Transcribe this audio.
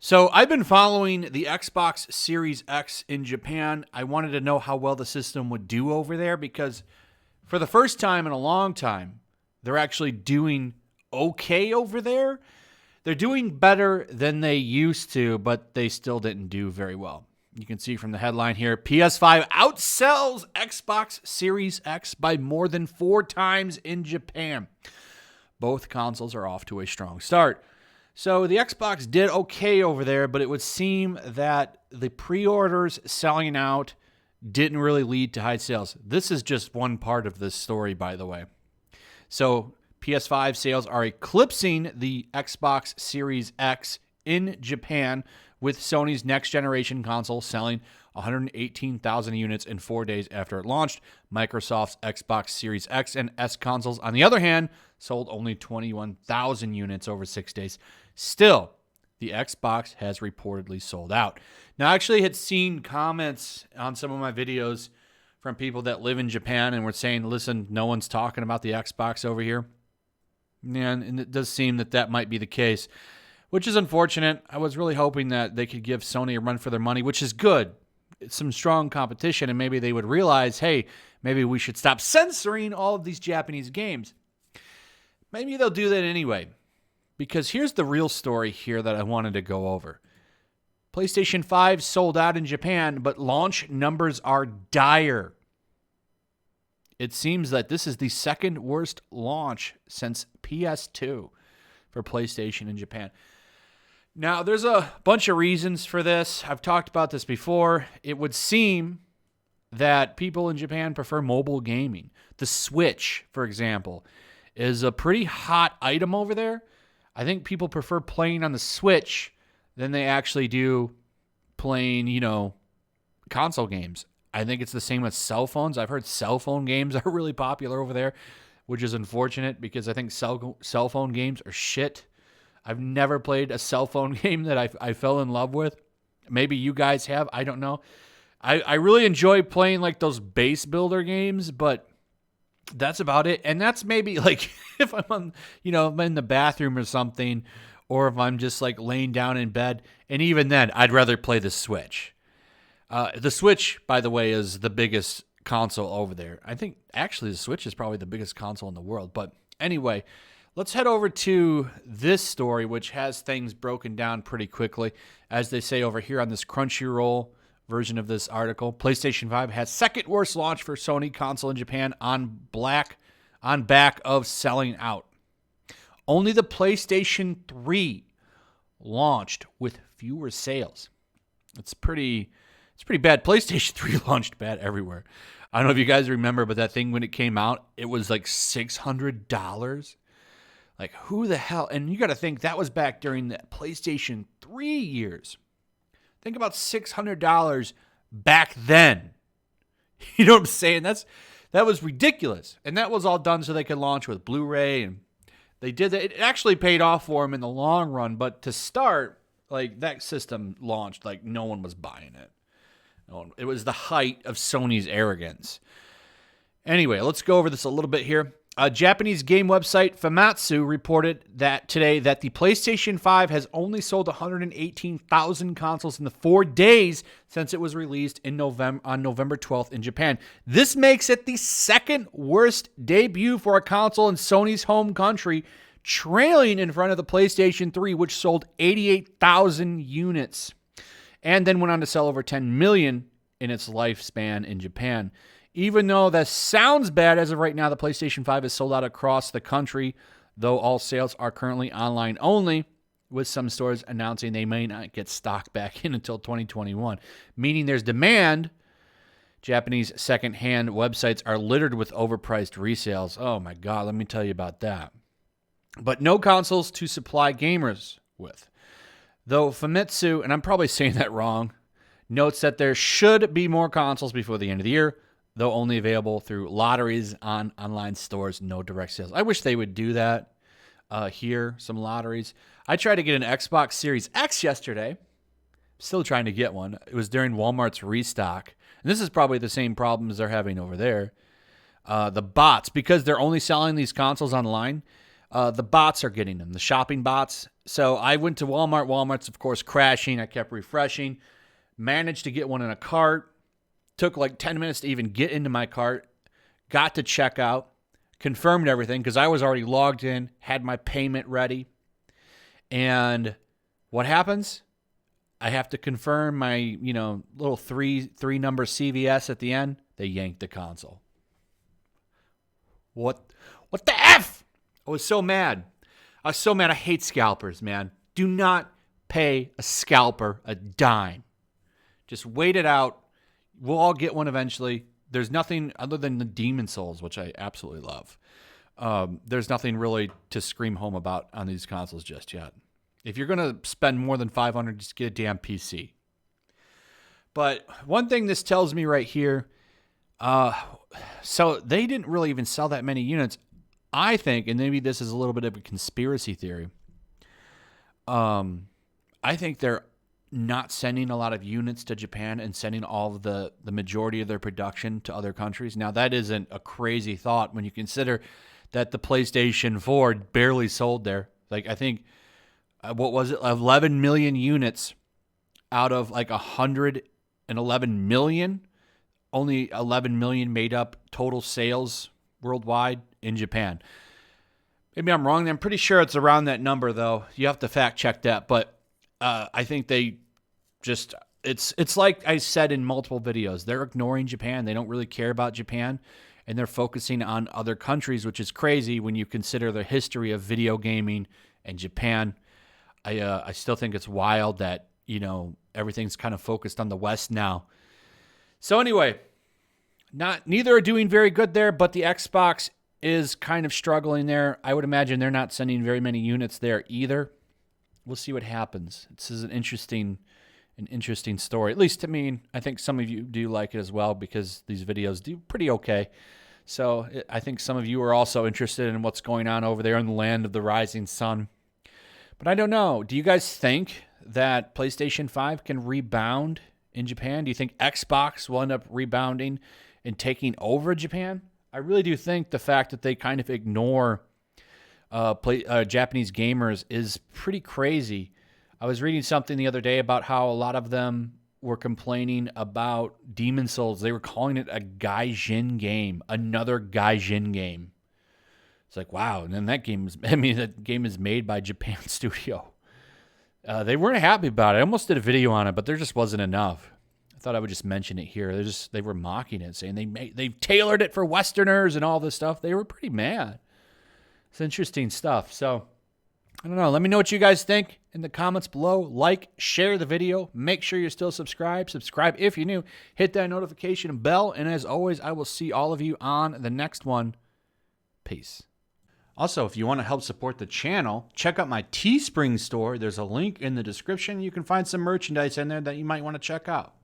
So I've been following the Xbox Series X in Japan. I wanted to know how well the system would do over there because for the first time in a long time, they're actually doing okay over there. They're doing better than they used to, but they still didn't do very well. You can see from the headline here, PS5 outsells Xbox Series X by more than 4 times in Japan. Both consoles are off to a strong start. So the Xbox did okay over there, but it would seem that the pre-orders selling out didn't really lead to high sales. This is just one part of this story, by the way. So PS5 sales are eclipsing the Xbox Series X in Japan, with Sony's next-generation console selling 118,000 units in 4 days after it launched. Microsoft's Xbox Series X and S consoles, on the other hand, sold only 21,000 units over 6 days. Still, the Xbox has reportedly sold out. Now, I actually had seen comments on some of my videos from people that live in Japan and were saying, listen, no one's talking about the Xbox over here. Yeah, and it does seem that that might be the case, which is unfortunate. I was really hoping that they could give Sony a run for their money, which is good. It's some strong competition, and maybe they would realize, hey, maybe we should stop censoring all of these Japanese games. Maybe they'll do that anyway, because here's the real story here that I wanted to go over. PlayStation 5 sold out in Japan, but launch numbers are dire. It seems that this is the second worst launch since PS2 for PlayStation in Japan. Now, there's a bunch of reasons for this. I've talked about this before. It would seem that people in Japan prefer mobile gaming. The Switch, for example, is a pretty hot item over there. I think people prefer playing on the Switch than they actually do playing, console games. I think it's the same with cell phones. I've heard cell phone games are really popular over there, which is unfortunate because I think cell phone games are shit. I've never played a cell phone game that I fell in love with. Maybe you guys have. I don't know. I really enjoy playing like those base builder games, but that's about it. And that's maybe like if I'm on, I'm in the bathroom or something, or if I'm just like laying down in bed. And even then, I'd rather play the Switch. The Switch, by the way, is the biggest console over there. I think actually the Switch is probably the biggest console in the world. But anyway, let's head over to this story, which has things broken down pretty quickly. As they say over here on this Crunchyroll version of this article, PlayStation 5 has second worst launch for Sony console in Japan on back of selling out. Only the PlayStation 3 launched with fewer sales. It's pretty bad. PlayStation 3 launched bad everywhere. I don't know if you guys remember, but that thing when it came out, it was like $600. Like, who the hell? And you got to think that was back during the PlayStation 3 years. Think about $600 back then. You know what I'm saying? That was ridiculous. And that was all done so they could launch with Blu-ray. And they did that. It actually paid off for them in the long run. But to start, like, that system launched like no one was buying it. It was the height of Sony's arrogance. Anyway, let's go over this a little bit here. A Japanese game website, Famitsu, reported today that the PlayStation 5 has only sold 118,000 consoles in the 4 days since it was released on November 12th in Japan. This makes it the second worst debut for a console in Sony's home country, trailing in front of the PlayStation 3, which sold 88,000 units, and then went on to sell over 10 million in its lifespan in Japan. Even though that sounds bad, as of right now, the PlayStation 5 is sold out across the country, though all sales are currently online only, with some stores announcing they may not get stock back in until 2021, meaning there's demand. Japanese second-hand websites are littered with overpriced resales. Oh my God, let me tell you about that. But no consoles to supply gamers with. Though Famitsu, and I'm probably saying that wrong, notes that there should be more consoles before the end of the year, though only available through lotteries on online stores, no direct sales. I wish they would do that here, some lotteries. I tried to get an Xbox Series X yesterday. Still trying to get one. It was during Walmart's restock. And this is probably the same problems they're having over there. The bots, because they're only selling these consoles online, The bots are getting them, the shopping bots. So I went to Walmart. Walmart's, of course, crashing. I kept refreshing. Managed to get one in a cart. Took like 10 minutes to even get into my cart. Got to checkout. Confirmed everything because I was already logged in. Had my payment ready. And what happens? I have to confirm my, little three number CVS at the end. They yanked the console. What the F? I was so mad. I hate scalpers, man. Do not pay a scalper a dime. Just wait it out. We'll all get one eventually. There's nothing other than the Demon Souls, which I absolutely love. There's nothing really to scream home about on these consoles just yet. If you're going to spend more than $500, just get a damn PC. But one thing this tells me right here, so they didn't really even sell that many units. I think, and maybe this is a little bit of a conspiracy theory, I think they're not sending a lot of units to Japan and sending all of the majority of their production to other countries. Now, that isn't a crazy thought when you consider that the PlayStation 4 barely sold there. Like, I think, 11 million units out of like 111 million. Only 11 million made up total sales worldwide in Japan. Maybe I'm wrong. I'm pretty sure it's around that number, though. You have to fact check that. But I think they just, it's like I said in multiple videos. They're ignoring Japan. They don't really care about Japan. And they're focusing on other countries, which is crazy when you consider the history of video gaming and Japan. I still think it's wild that, everything's kind of focused on the West now. So anyway, neither are doing very good there, but the Xbox is kind of struggling there. I would imagine they're not sending very many units there either. We'll see what happens. This is an interesting story, at least to me. I think some of you do like it as well because these videos do pretty okay. So I think some of you are also interested in what's going on over there in the land of the rising sun. But I don't know. Do you guys think that PlayStation 5 can rebound in Japan? Do you think Xbox will end up rebounding and taking over Japan? I really do think the fact that they kind of ignore Japanese gamers is pretty crazy. I was reading something the other day about how a lot of them were complaining about Demon Souls. They were calling it a gaijin game, another gaijin game. It's like, wow. And then that game is made by Japan Studio. They weren't happy about it. I almost did a video on it, but there just wasn't enough. I thought I would just mention it here. They were mocking it, saying they've tailored it for Westerners and all this stuff. They were pretty mad. It's interesting stuff. So, I don't know. Let me know what you guys think in the comments below. Like, share the video. Make sure you're still subscribed. Subscribe if you're new. Hit that notification bell. And as always, I will see all of you on the next one. Peace. Also, if you want to help support the channel, check out my Teespring store. There's a link in the description. You can find some merchandise in there that you might want to check out.